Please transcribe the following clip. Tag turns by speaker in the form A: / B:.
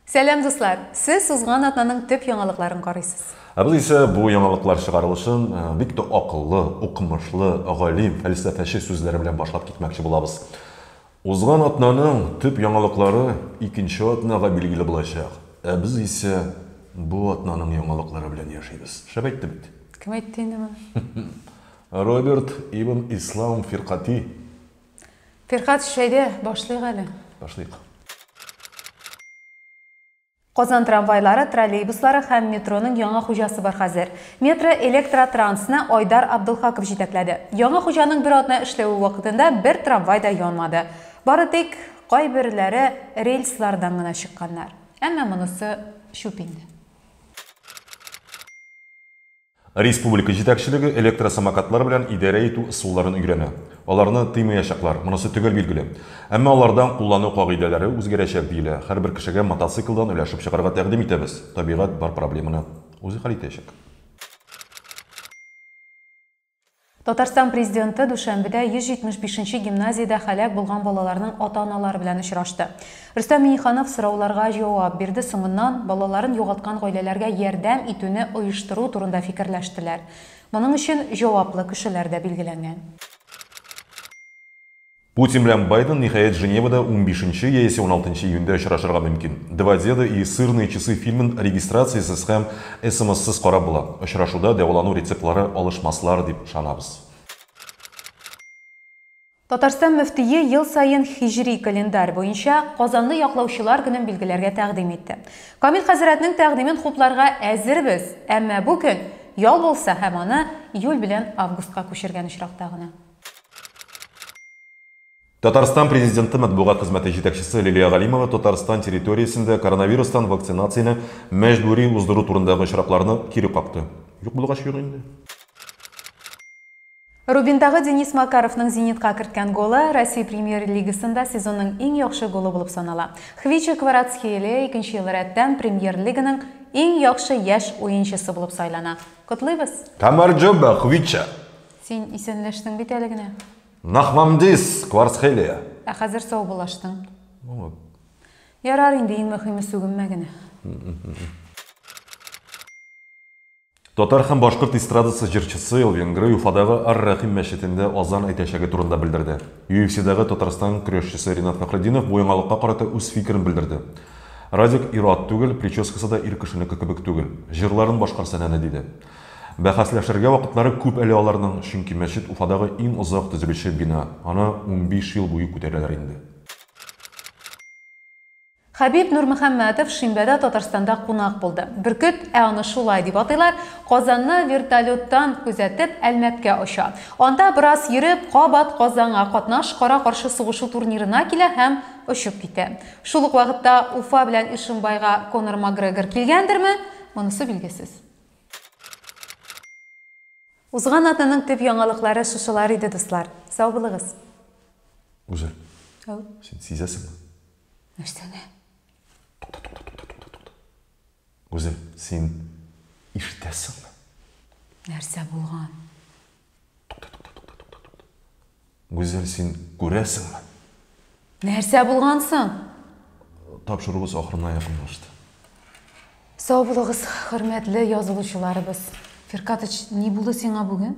A: Сәлем дуслар, сіз Узган атнаның төп яңалыкларын карыйсыз.
B: Біз ise bu яңалыклар чыгарылышын бик тә акыллы, укымышлы, галим, фәлсәфәче сүзләре белән башлап китмәкче булабыз. Узган атнаның төп яңалыклары икенче атнага билгеле булачак. Без ise bu атнаның яңалыклары белән яшибез. Шәп әйтте бит.
A: Кем әйтте инде моны?
B: Роберт ибн Ислам Фиркати.
A: Фиркат шәйдә башлыйк әле.
B: Башлыйк.
A: Казан трамвайлары, троллейбуслары һәм метроның яңа хуҗасы бар хәзер. Метро электротрансны Айдар Абдулхаков җитәкләде. Яңа хуҗаның бер атна эшләү вакытында бер трамвай да янмады. Бары тик кайберләре рельслардан гына чыкканнар. Әмма монысы шуп инде.
B: Республика җитәкчелеге электросамокатлар белән идарә итү ысулларын өйрәнә. Аларны тыймаячаклар, монысы түгел билгеле. Әмма алардан куллану кагыйдәләре үзгәрәчәк диелә. Һәрбер кешегә мотоциклдан өләшеп чыгарга тәкъдим итәбез. Табигать бар проблеманы үзе хәл итәчәк.
A: Татарстан президенты Душанбеда 175-нче гимназиядә һәлак булган балаларның ата-аналары белән очрашты. Рөстәм Миңнеханов сорауларга җавап бирде, соңыннан балаларын югалткан гаиләләргә ярдәм итүне оештыру турында фикерләштеләр. Моның өчен җаваплы кешеләр дә билгеләнгән.
B: Путин белән Байден ниһаять Женевада 15 яисә 16 июньдә очрашырга мөмкин. Два деда и сырные часы фильмын регистрациясез һәм СМС-сыз карап була. Очрашуда дәвалану рецептлары алышмаслар дип ышанабыз.
A: Татарстан мөфтие ел сайын хиҗри календарь буенча Казанны яклаучылар көнен билгеләргә тәкъдим итте. Камил хәзрәтнең тәкъдимен хупларга әзербез, әмма бу көн ял булса һәм аны июль белән августка күчергән очракта гына.
B: Татарстан президенты матбугат хезмәте җитәкчесе Лилия Галимова Татарстан территориясендә коронавирустан вакцинацияны мәҗбүри уздыру турындагы очракларны кире какты. Юк булгач юк инде.
A: Рубиндагы Денис Макаровның Зенитка керткән голы Россия премьер-лигасында сезонның иң яхшы голы булып санала. Хвича Кварацхелия икенче ел рәттән премьер-лиганың иң яхшы яшь уенчысы булып сайлана. Котлыйбыз.
B: Камарҗоба Хвича.
A: Син исәнләштең бит әле генә.
B: Нахмамдис Кварацхелия.
A: Ә хәзер сау булаштың. Ярар инде иң мөһиме сүгенмә генә.
B: Татар һәм башкорт эстрадасы җырчысы Венгрия Уфадагы Ар-Рахим мәчетендә азан әйтәчәге турында белдерде. UFC'дагы Татарстан көрәшчесе Ринат Фәхретдинов бу яңалыкка карата үз фикерен белдерде. Радик ир-ат түгел, прическасы да ир кешенеке кебек түгел. Җырларын башкарса нәне диде. Бәхәсләшергә вакытлары күп әле аларның, чөнки мәчет Уфадагы иң озак төзелеше бина. Аны 15 ел буе күтәрәләр инде.
A: Хабиб Нурмөхәммәтов Шимбәдә Татарстанда кунак булды. Бөркет, аны шулай дип атыйлар, Казанны вертолеттан күзәтеп Әлмәткә оча. Анда бераз йөреп, кабат Казанга катнаш кара-каршы сугышу турнирына килә һәм очып китә. Шул ук вакытта Уфа белән Ишембайга Конор Макгрегор килгәндерме? Монысы билгесез. Узган атнаның төп яңалыклары шушылар иде, дуслар. Сау булыгыз.
B: Гүзәл. Син сизәсеңме?
A: Нәрсәне?
B: Гүзәл, син ишетәсеңме?
A: Нәрсә булган?
B: Гүзәл, син күрәсеңме?
A: Нәрсә булгансың?
B: Тапшыруыбыз ахырына якынлашты.
A: Сау булыгыз, хөрмәтле язылучыларыбыз. Фиркатыч, ни булды сиңа бүген?